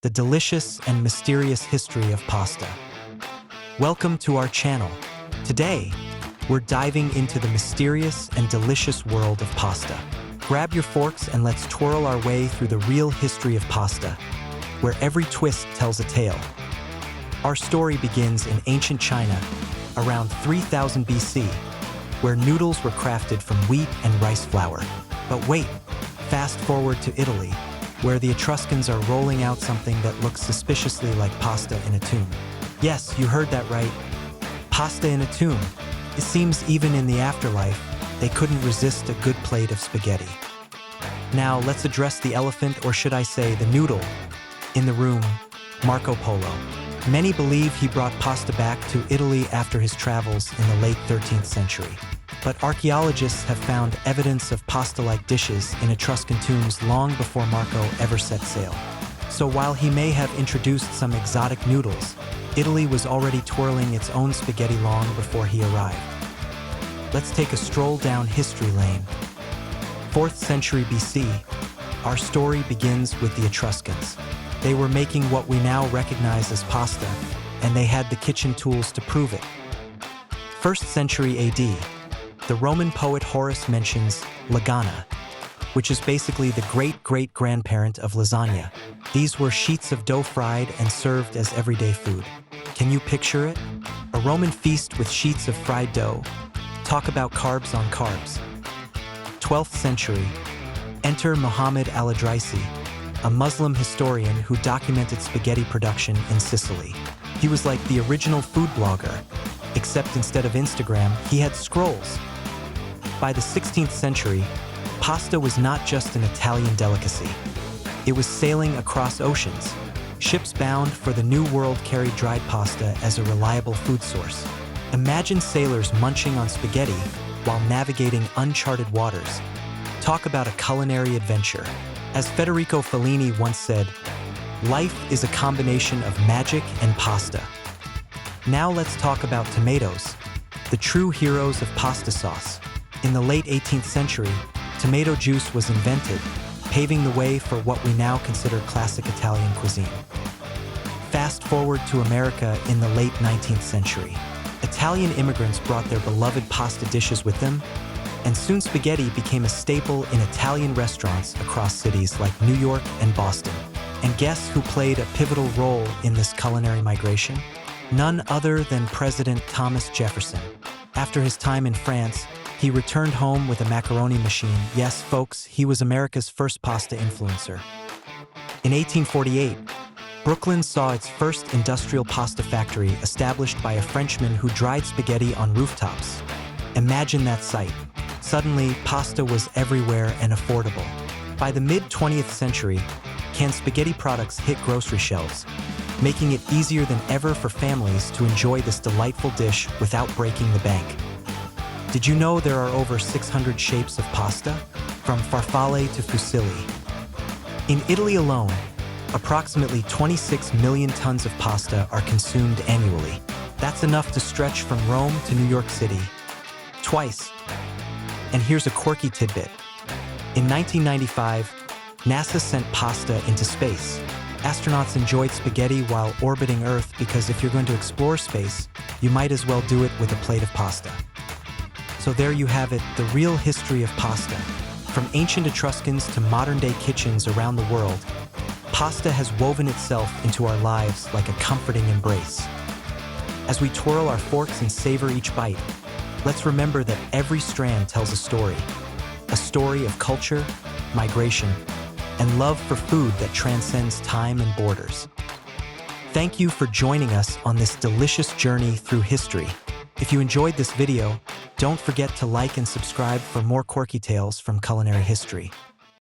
the delicious and mysterious history of pasta. Welcome to our channel. Today, we're diving into the mysterious and delicious world of pasta. Grab your forks and let's twirl our way through the real history of pasta, where every twist tells a tale. Our story begins in ancient China, around 3000 BC, where noodles were crafted from wheat and rice flour. But wait, fast forward to Italy, where the Etruscans are rolling out something that looks suspiciously like pasta in a tomb. Yes, you heard that right. Pasta in a tomb. It seems even in the afterlife, they couldn't resist a good plate of spaghetti. Now let's address the elephant, or should I say the noodle, in the room, Marco Polo. Many believe he brought pasta back to Italy after his travels in the late 13th century. But archaeologists have found evidence of pasta-like dishes in Etruscan tombs long before Marco ever set sail. So while he may have introduced some exotic noodles, Italy was already twirling its own spaghetti long before he arrived. Let's take a stroll down history lane. 4th century BC, our story begins with the Etruscans. They were making what we now recognize as pasta, and they had the kitchen tools to prove it. 1st century AD, the Roman poet Horace mentions lagana, which is basically the great-great-grandparent of lasagna. These were sheets of dough fried and served as everyday food. Can you picture it? A Roman feast with sheets of fried dough. Talk about carbs on carbs. 12th century, enter Muhammad al-Idrisi, a Muslim historian who documented spaghetti production in Sicily. He was like the original food blogger, except instead of Instagram, he had scrolls. By the 16th century, pasta was not just an Italian delicacy. It was sailing across oceans. Ships bound for the New World carried dried pasta as a reliable food source. Imagine sailors munching on spaghetti while navigating uncharted waters. Talk about a culinary adventure. As Federico Fellini once said, life is a combination of magic and pasta. Now let's talk about tomatoes, the true heroes of pasta sauce. In the late 18th century, tomato juice was invented, paving the way for what we now consider classic Italian cuisine. Fast forward to America in the late 19th century. Italian immigrants brought their beloved pasta dishes with them, and soon spaghetti became a staple in Italian restaurants across cities like New York and Boston. And guess who played a pivotal role in this culinary migration? None other than President Thomas Jefferson. After his time in France, he returned home with a macaroni machine. Yes, folks, he was America's first pasta influencer. In 1848, Brooklyn saw its first industrial pasta factory established by a Frenchman who dried spaghetti on rooftops. Imagine that sight. Suddenly, pasta was everywhere and affordable. By the mid-20th century, canned spaghetti products hit grocery shelves, making it easier than ever for families to enjoy this delightful dish without breaking the bank. Did you know there are over 600 shapes of pasta? From farfalle to fusilli. In Italy alone, approximately 26 million tons of pasta are consumed annually. That's enough to stretch from Rome to New York City. Twice. And here's a quirky tidbit. In 1995, NASA sent pasta into space. Astronauts enjoyed spaghetti while orbiting Earth because if you're going to explore space, you might as well do it with a plate of pasta. So there you have it, the real history of pasta. From ancient Etruscans to modern-day kitchens around the world, pasta has woven itself into our lives like a comforting embrace. As we twirl our forks and savor each bite, let's remember that every strand tells a story of culture, migration, and love for food that transcends time and borders. Thank you for joining us on this delicious journey through history. If you enjoyed this video, don't forget to like and subscribe for more quirky tales from culinary history.